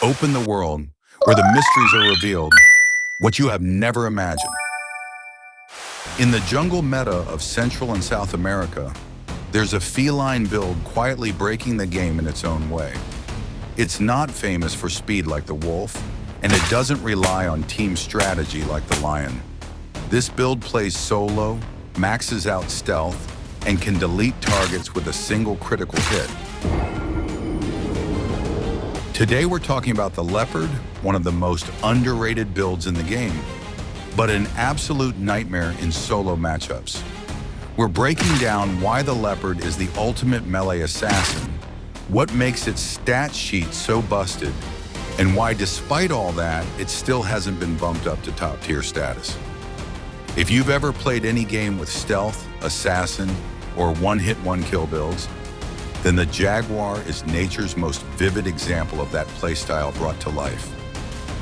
Open the world where the mysteries are revealed, what you have never imagined. In the jungle meta of Central and South America, there's a feline build quietly breaking the game in its own way. It's not famous for speed like the wolf, and it doesn't rely on team strategy like the lion. This build plays solo, maxes out stealth, and can delete targets with a single critical hit. Today we're talking about the leopard, one of the most underrated builds in the game, but an absolute nightmare in solo matchups. We're breaking down why the leopard is the ultimate melee assassin, what makes its stat sheet so busted, and why despite all that, it still hasn't been bumped up to top tier status. If you've ever played any game with stealth, assassin, or one-hit, one-kill builds, then the Jaguar is nature's most vivid example of that playstyle brought to life.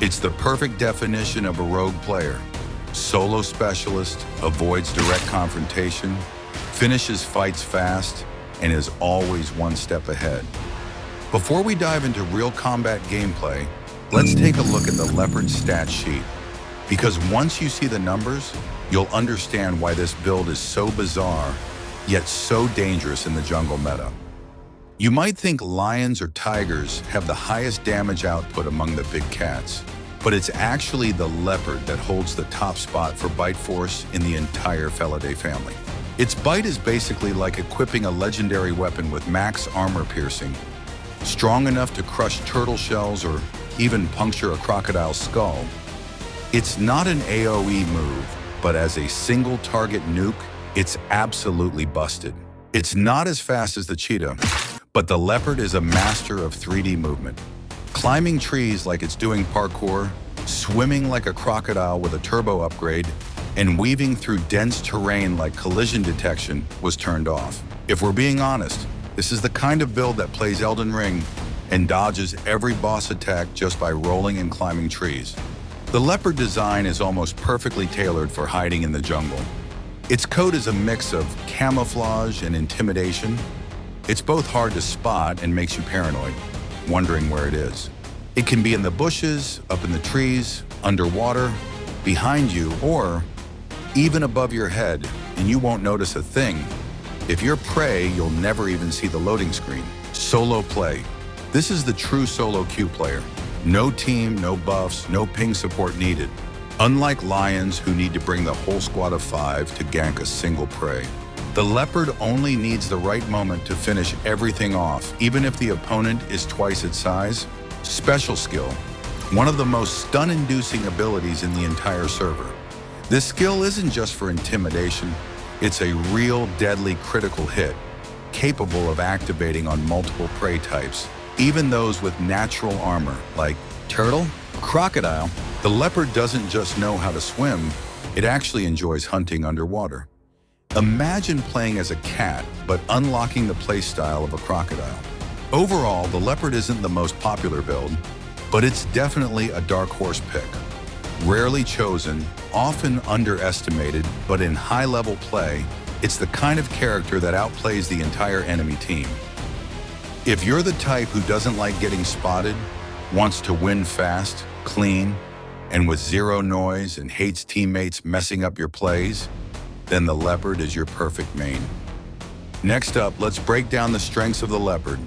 It's the perfect definition of a rogue player. Solo specialist, avoids direct confrontation, finishes fights fast, and is always one step ahead. Before we dive into real combat gameplay, let's take a look at the leopard stat sheet. Because once you see the numbers, you'll understand why this build is so bizarre, yet so dangerous in the jungle meta. You might think lions or tigers have the highest damage output among the big cats, but it's actually the leopard that holds the top spot for bite force in the entire Felidae family. Its bite is basically like equipping a legendary weapon with max armor piercing, strong enough to crush turtle shells or even puncture a crocodile's skull. It's not an AoE move, but as a single target nuke, it's absolutely busted. It's not as fast as the cheetah, but the leopard is a master of 3D movement. Climbing trees like it's doing parkour, swimming like a crocodile with a turbo upgrade, and weaving through dense terrain like collision detection was turned off. If we're being honest, this is the kind of build that plays Elden Ring and dodges every boss attack just by rolling and climbing trees. The leopard design is almost perfectly tailored for hiding in the jungle. Its coat is a mix of camouflage and intimidation. It's both hard to spot and makes you paranoid, wondering where it is. It can be in the bushes, up in the trees, underwater, behind you, or even above your head, and you won't notice a thing. If you're prey, you'll never even see the loading screen. Solo play. This is the true solo queue player. No team, no buffs, no ping support needed. Unlike lions who need to bring the whole squad of 5 to gank a single prey. The leopard only needs the right moment to finish everything off, even if the opponent is twice its size. Special skill, one of the most stun-inducing abilities in the entire server. This skill isn't just for intimidation, it's a real deadly critical hit, capable of activating on multiple prey types, even those with natural armor, like turtle, crocodile. The leopard doesn't just know how to swim, it actually enjoys hunting underwater. Imagine playing as a cat, but unlocking the playstyle of a crocodile. Overall, the leopard isn't the most popular build, but it's definitely a dark horse pick. Rarely chosen, often underestimated, but in high-level play, it's the kind of character that outplays the entire enemy team. If you're the type who doesn't like getting spotted, wants to win fast, clean, and with zero noise and hates teammates messing up your plays, then the leopard is your perfect main. Next up, let's break down the strengths of the leopard.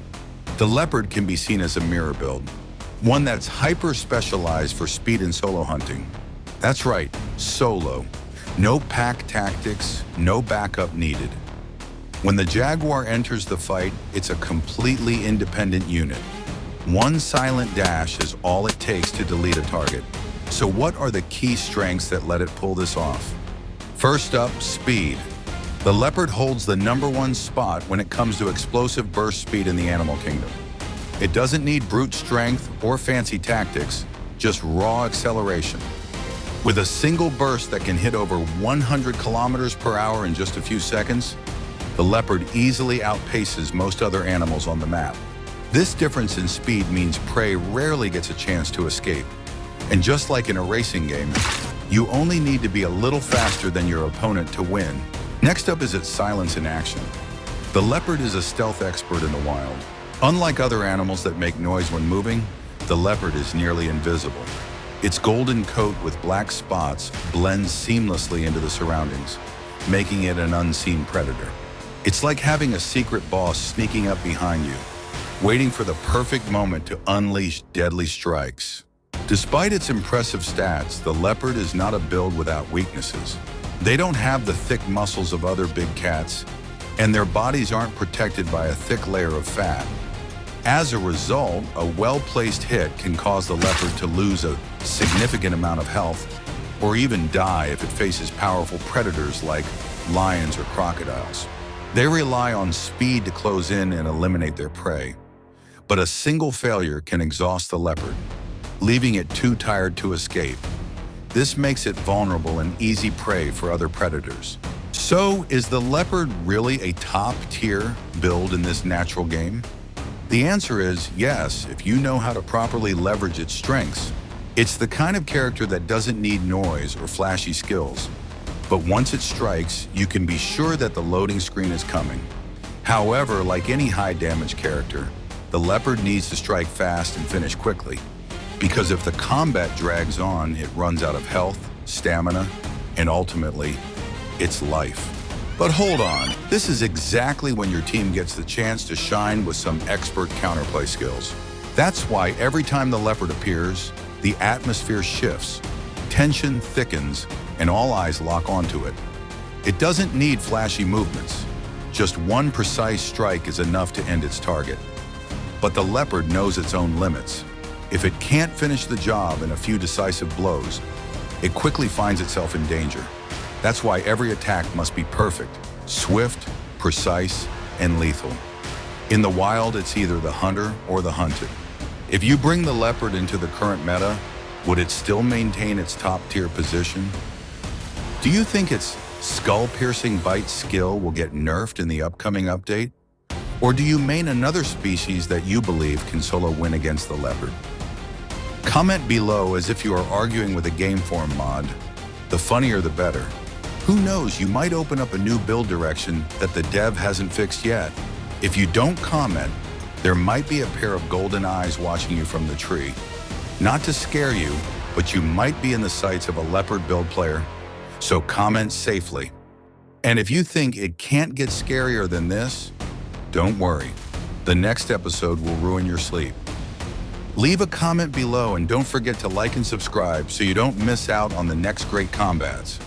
The leopard can be seen as a mirror build, one that's hyper-specialized for speed and solo hunting. That's right, solo. No pack tactics, no backup needed. When the Jaguar enters the fight, it's a completely independent unit. One silent dash is all it takes to delete a target. So what are the key strengths that let it pull this off? First up, speed. The leopard holds the #1 spot when it comes to explosive burst speed in the animal kingdom. It doesn't need brute strength or fancy tactics, just raw acceleration. With a single burst that can hit over 100 kilometers per hour in just a few seconds, the leopard easily outpaces most other animals on the map. This difference in speed means prey rarely gets a chance to escape. And just like in a racing game, you only need to be a little faster than your opponent to win. Next up is its silence in action. The leopard is a stealth expert in the wild. Unlike other animals that make noise when moving, the leopard is nearly invisible. Its golden coat with black spots blends seamlessly into the surroundings, making it an unseen predator. It's like having a secret boss sneaking up behind you, waiting for the perfect moment to unleash deadly strikes. Despite its impressive stats, the leopard is not a build without weaknesses. They don't have the thick muscles of other big cats, and their bodies aren't protected by a thick layer of fat. As a result, a well-placed hit can cause the leopard to lose a significant amount of health, or even die if it faces powerful predators like lions or crocodiles. They rely on speed to close in and eliminate their prey, but a single failure can exhaust the leopard, leaving it too tired to escape. This makes it vulnerable and easy prey for other predators. So, is the leopard really a top-tier build in this natural game? The answer is yes, if you know how to properly leverage its strengths. It's the kind of character that doesn't need noise or flashy skills, but once it strikes, you can be sure that the loading screen is coming. However, like any high-damage character, the leopard needs to strike fast and finish quickly, because if the combat drags on, it runs out of health, stamina, and ultimately, its life. But hold on, this is exactly when your team gets the chance to shine with some expert counterplay skills. That's why every time the leopard appears, the atmosphere shifts, tension thickens, and all eyes lock onto it. It doesn't need flashy movements. Just one precise strike is enough to end its target. But the leopard knows its own limits. If it can't finish the job in a few decisive blows, it quickly finds itself in danger. That's why every attack must be perfect, swift, precise, and lethal. In the wild, it's either the hunter or the hunted. If you bring the leopard into the current meta, would it still maintain its top-tier position? Do you think its skull-piercing bite skill will get nerfed in the upcoming update? Or do you main another species that you believe can solo win against the leopard? Comment below as if you are arguing with a Gameform mod. The funnier the better. Who knows, you might open up a new build direction that the dev hasn't fixed yet. If you don't comment, there might be a pair of golden eyes watching you from the tree. Not to scare you, but you might be in the sights of a leopard build player, so comment safely. And if you think it can't get scarier than this, don't worry. The next episode will ruin your sleep. Leave a comment below and don't forget to like and subscribe so you don't miss out on the next great combats.